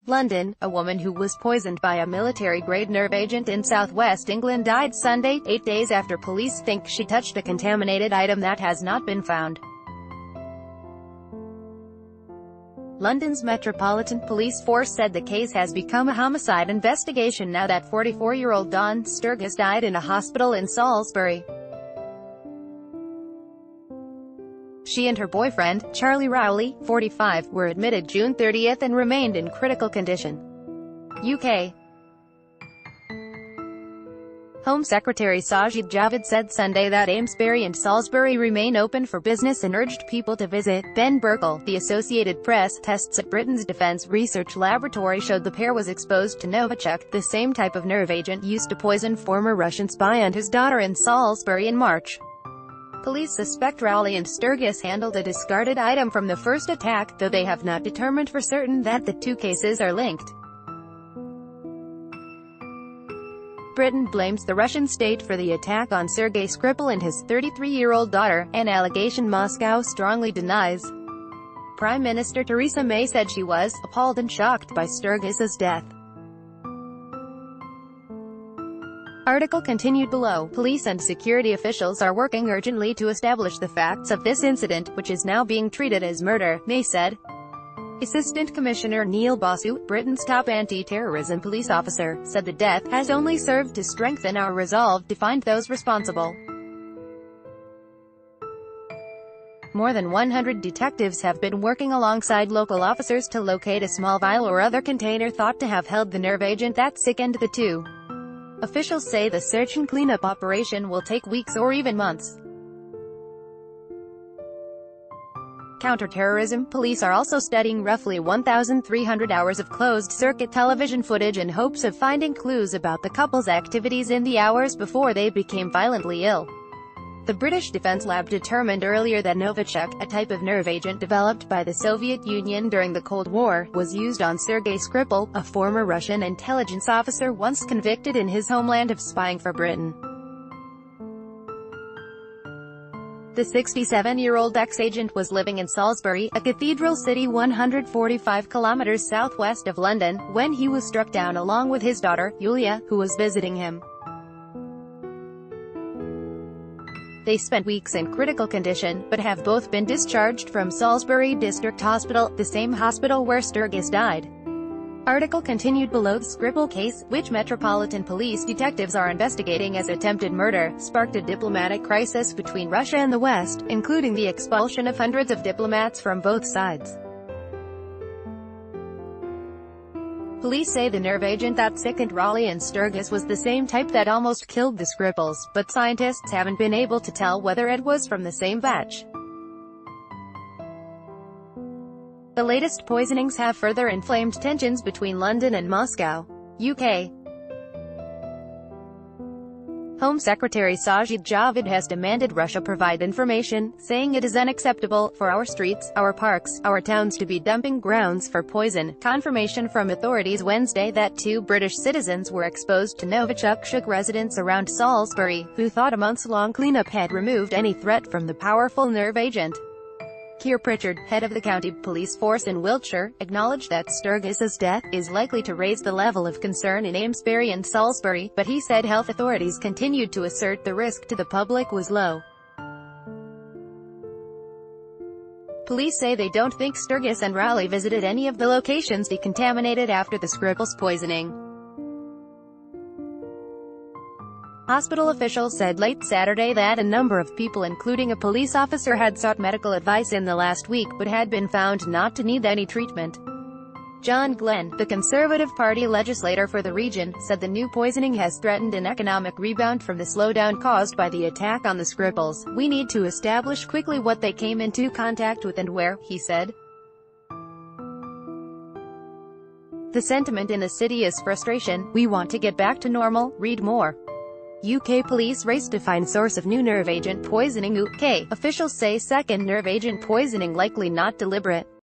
London, a woman who was poisoned by a military-grade nerve agent in southwest England died Sunday, 8 days after police think she touched a contaminated item that has not been found. London's Metropolitan Police Force said the case has become a homicide investigation now that 44-year-old Dawn Sturgis died in a hospital in Salisbury. She and her boyfriend, Charlie Rowley, 45, were admitted June 30 and remained in critical condition. UK Home Secretary Sajid Javid said Sunday that Amesbury and Salisbury remain open for business and urged people to visit. Ben Burkle, the Associated Press, tests at Britain's Defence Research Laboratory showed the pair was exposed to Novichok, the same type of nerve agent used to poison former Russian spy and his daughter in Salisbury in March. Police suspect Rowley and Sturgis handled a discarded item from the first attack, though they have not determined for certain that the two cases are linked. Britain blames the Russian state for the attack on Sergei Skripal and his 33-year-old daughter, an allegation Moscow strongly denies. Prime Minister Theresa May said she was appalled and shocked by Sturgis's death. Article continued below. Police and security officials are working urgently to establish the facts of this incident, which is now being treated as murder, May said. Assistant Commissioner Neil Basu, Britain's top anti-terrorism police officer, said the death has only served to strengthen our resolve to find those responsible. More than 100 detectives have been working alongside local officers to locate a small vial or other container thought to have held the nerve agent that sickened the two. Officials say the search and cleanup operation will take weeks or even months. Counter-terrorism police are also studying roughly 1,300 hours of closed-circuit television footage in hopes of finding clues about the couple's activities in the hours before they became violently ill. The British Defense Lab determined earlier that Novichok, a type of nerve agent developed by the Soviet Union during the Cold War, was used on Sergei Skripal, a former Russian intelligence officer once convicted in his homeland of spying for Britain. The 67-year-old ex-agent was living in Salisbury, a cathedral city 145 kilometers southwest of London, when he was struck down along with his daughter, Yulia, who was visiting him. They spent weeks in critical condition, but have both been discharged from Salisbury District Hospital, the same hospital where Sturgis died. Article continued below. The Skripal case, which Metropolitan Police detectives are investigating as attempted murder, sparked a diplomatic crisis between Russia and the West, including the expulsion of hundreds of diplomats from both sides. Police say the nerve agent that sickened Rowley and Sturgis was the same type that almost killed the Skripals, but scientists haven't been able to tell whether it was from the same batch. The latest poisonings have further inflamed tensions between London and Moscow. UK Home Secretary Sajid Javid has demanded Russia provide information, saying it is unacceptable for our streets, our parks, our towns to be dumping grounds for poison. Confirmation from authorities Wednesday that two British citizens were exposed to Novichok shook residents around Salisbury, who thought a months-long cleanup had removed any threat from the powerful nerve agent. Keir Pritchard, head of the county police force in Wiltshire, acknowledged that Sturgis's death is likely to raise the level of concern in Amesbury and Salisbury, but he said health authorities continued to assert the risk to the public was low. Police say they don't think Sturgis and Rowley visited any of the locations decontaminated after the Skripal's poisoning. Hospital officials said late Saturday that a number of people including a police officer had sought medical advice in the last week but had been found not to need any treatment. John Glenn, the Conservative Party legislator for the region, said the new poisoning has threatened an economic rebound from the slowdown caused by the attack on the Skripals. We need to establish quickly what they came into contact with and where, he said. The sentiment in the city is frustration. We want to get back to normal. Read more. UK police race to find source of new nerve agent poisoning. UK officials say second nerve agent poisoning likely not deliberate.